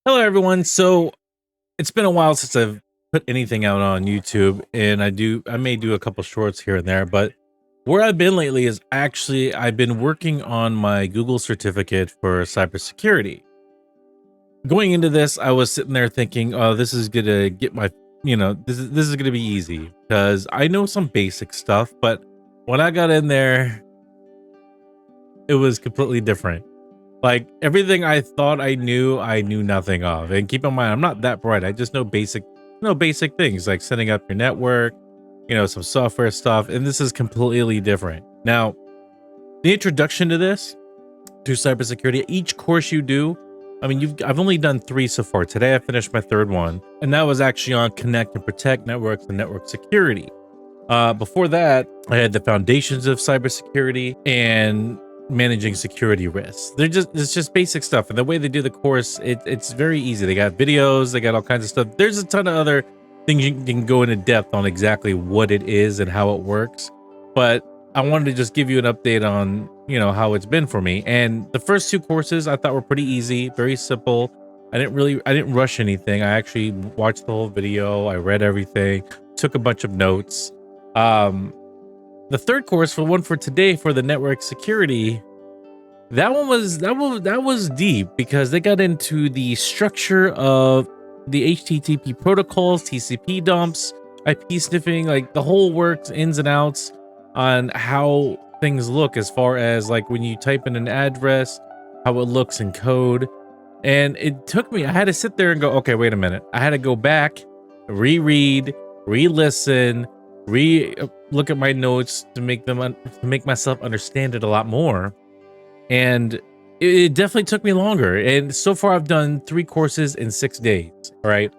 Hello, everyone. So it's been a while since I've put anything out on YouTube, and I may do a couple shorts here and there, but where I've been lately is actually I've been working on my Google certificate for cybersecurity. Going into this, I was sitting there thinking, "Oh, this is gonna get my, this is gonna be easy because I know some basic stuff." But when I got in there, it was completely different. Like, everything I thought I knew nothing of. And keep in mind, I'm not that bright. I just know basic things like setting up your network, some software stuff, and this is completely different. Now, the introduction to this, to cybersecurity, each course you do, I mean, I've only done 3 so far. Today I finished my 3rd one, and that was actually on connect and protect networks and network security. Before that, I had the foundations of cybersecurity and managing security risks. It's just basic stuff. And the way they do the course, it's very easy. They got videos, they got all kinds of stuff. There's a ton of other things you can go into depth on exactly what it is and how it works. But I wanted to just give you an update on, how it's been for me. And the first 2 courses I thought were pretty easy, very simple. I didn't rush anything. I actually watched the whole video. I read everything, took a bunch of notes. The 3rd course, for today, for the network security, that was deep because they got into the structure of the HTTP protocols, TCP dumps, IP sniffing, like the whole works, ins and outs on how things look as far as like when you type in an address, how it looks in code. And it took me, I had to sit there and go, okay, wait a minute. I had to go back, reread, re-listen, look at my notes to make myself understand it a lot more. And it definitely took me longer. And so far I've done 3 courses in 6 days. All right.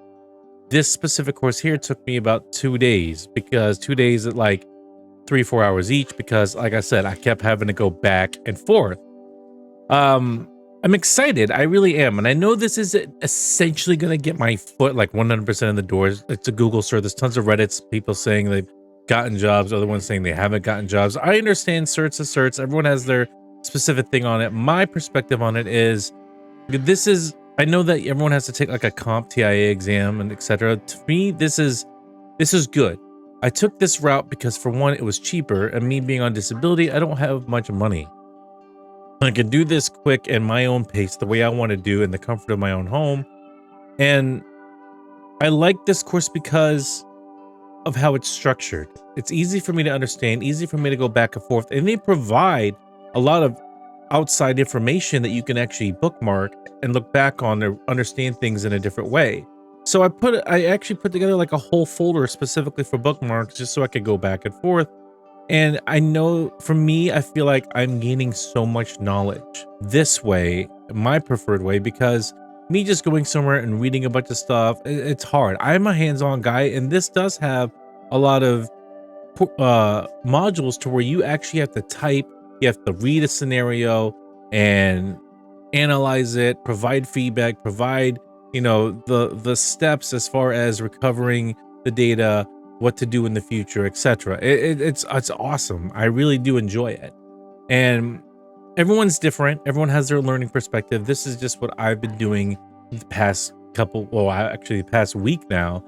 This specific course here took me about 2 days, because 2 days at like 3-4 hours each, because like I said, I kept having to go back and forth. I'm excited. I really am. And I know this is essentially going to get my foot like 100% in the doors. It's a Google search. There's tons of Reddits, people saying they've gotten jobs, other ones saying they haven't gotten jobs. I understand certs to certs. Everyone has their specific thing on it. My perspective on it is, I know that everyone has to take like a comp TIA exam and etc. To me, this is good. I took this route because, for one, it was cheaper, and me being on disability, I don't have much money. I can do this quick in my own pace, the way I want to do, in the comfort of my own home. And I like this course because of how it's structured. It's easy for me to understand, easy for me to go back and forth, and they provide a lot of outside information that you can actually bookmark and look back on to understand things in a different way. So I actually put together like a whole folder specifically for bookmarks, just so I could go back and forth. And I know, for me, I feel like I'm gaining so much knowledge this way, my preferred way, because me just going somewhere and reading a bunch of stuff, it's hard. I'm a hands-on guy, and this does have a lot of modules to where you actually have to type, you have to read a scenario and analyze it, provide feedback, provide, the steps as far as recovering the data, what to do in the future, etc. It's awesome. I really do enjoy it. And everyone's different. Everyone has their learning perspective. This is just what I've been doing the past the past week now.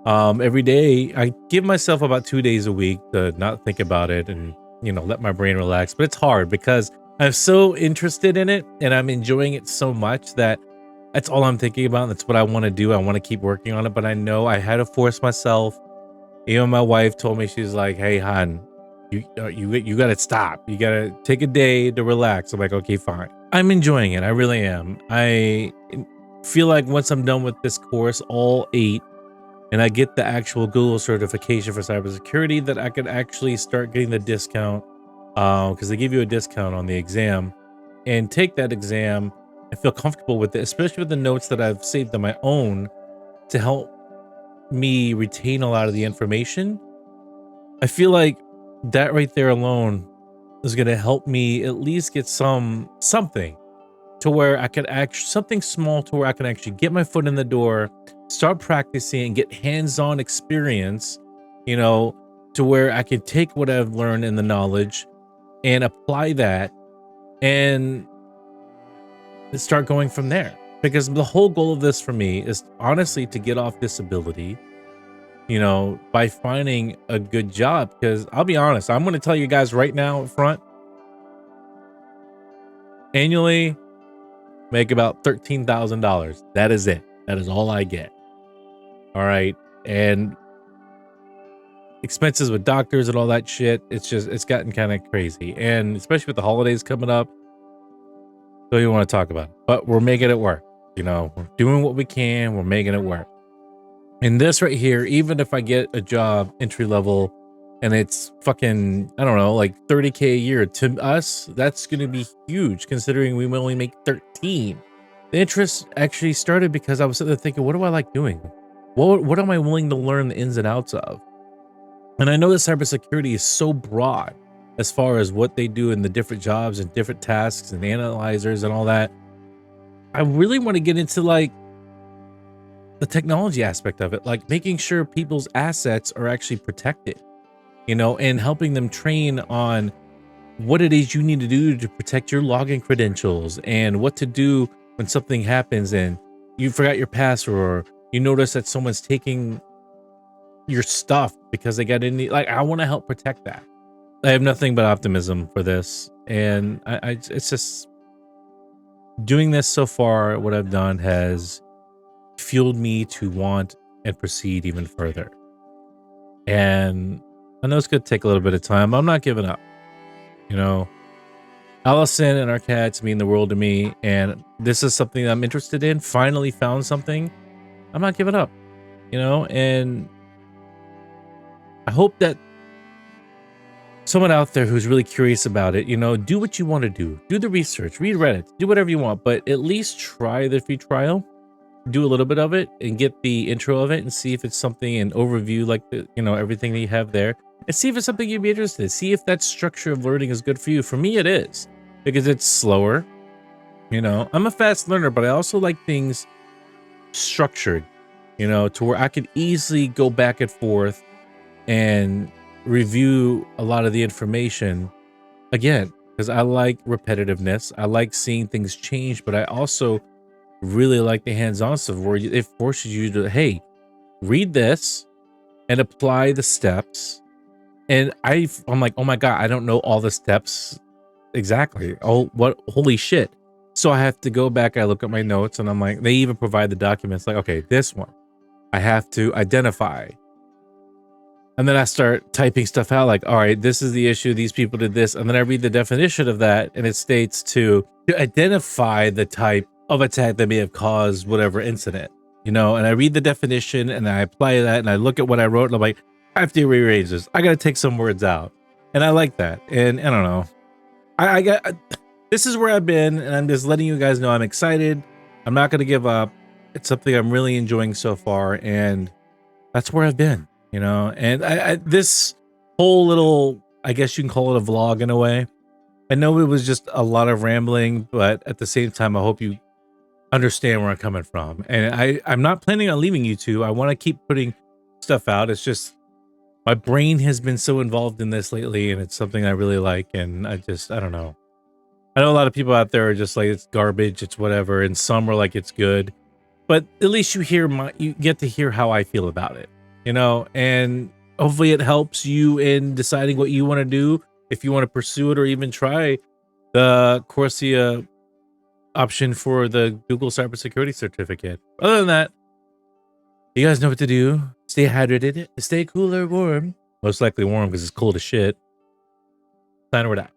Every day I give myself about 2 days a week to not think about it and, let my brain relax. But it's hard because I'm so interested in it and I'm enjoying it so much that that's all I'm thinking about. That's what I want to do. I want to keep working on it, but I know I had to force myself. Even my wife told me, she's like, "Hey, hon, you got to stop. You got to take a day to relax." I'm like, "Okay, fine." I'm enjoying it. I really am. I feel like once I'm done with this course, all 8, and I get the actual Google certification for cybersecurity, that I could actually start getting the discount, because they give you a discount on the exam, and take that exam and feel comfortable with it, especially with the notes that I've saved on my own to help me retain a lot of the information. I feel like that right there alone is going to help me at least get something to where I could something small to where I can actually get my foot in the door, start practicing and get hands-on experience, to where I can take what I've learned and the knowledge and apply that and start going from there. because the whole goal of this for me is honestly to get off disability, you know, by finding a good job. Because I'll be honest, I'm going to tell you guys right now up front, annually make about $13,000. That is it. That is all I get. All right. And expenses with doctors and all that shit, it's gotten kind of crazy. And especially with the holidays coming up, don't even want to talk about it. But we're making it work. You know, we're doing what we can. We're making it work. And this right here, even if I get a job entry level and it's fucking, I don't know, like 30K a year, to us, that's going to be huge considering we only make 13. The interest actually started because I was sitting there thinking, what do I like doing? What am I willing to learn the ins and outs of? And I know that cybersecurity is so broad as far as what they do in the different jobs and different tasks and analyzers and all that. I really want to get into like the technology aspect of it, like making sure people's assets are actually protected, you know, and helping them train on what it is you need to do to protect your login credentials and what to do when something happens and you forgot your password or you notice that someone's taking your stuff because they got in the, like, I want to help protect that. I have nothing but optimism for this. And it's just doing this so far. What I've done has fueled me to want and proceed even further. And I know it's going to take a little bit of time. I'm not giving up. You know, Allison and our cats mean the world to me. And this is something that I'm interested in. Finally found something. I'm not giving up, you know, and I hope that someone out there who's really curious about it, you know, do what you want to do. Do the research, read Reddit, do whatever you want, but at least try the free trial. Do a little bit of it and get the intro of it and see if it's something, an overview, like the, you know, everything that you have there, and see if it's something you'd be interested in. See if that structure of learning is good for you. For me, it is, because it's slower. You know, I'm a fast learner, but I also like things structured, you know, to where I could easily go back and forth and review a lot of the information again, because I like repetitiveness. I like seeing things change, but I also really like the hands-on stuff where it forces you to, hey, read this and apply the steps. And I'm like, oh my God, I don't know all the steps exactly. Oh, what, holy shit. So I have to go back, I look at my notes and I'm like, they even provide the documents like, okay, this one I have to identify. And then I start typing stuff out like, all right, this is the issue. These people did this. And then I read the definition of that. And it states to identify the type of attack that may have caused whatever incident, you know, and I read the definition and I apply that and I look at what I wrote and I'm like, I have to rearrange this. I got to take some words out. And I like that. And I don't know. This is where I've been and I'm just letting you guys know I'm excited. I'm not going to give up. It's something I'm really enjoying so far. And that's where I've been. You know, and this whole little, I guess you can call it a vlog in a way. I know it was just a lot of rambling, but at the same time, I hope you understand where I'm coming from. And I'm not planning on leaving YouTube. I want to keep putting stuff out. It's just my brain has been so involved in this lately, and it's something I really like. And I don't know. I know a lot of people out there are just like, it's garbage, it's whatever. And some are like, it's good. But at least you get to hear how I feel about it. You know, and hopefully it helps you in deciding what you want to do, if you want to pursue it or even try the Corsia option for the Google Cybersecurity certificate. Other than that, you guys know what to do. Stay hydrated, stay cool or warm. Most likely warm because it's cold as shit. Sign word out.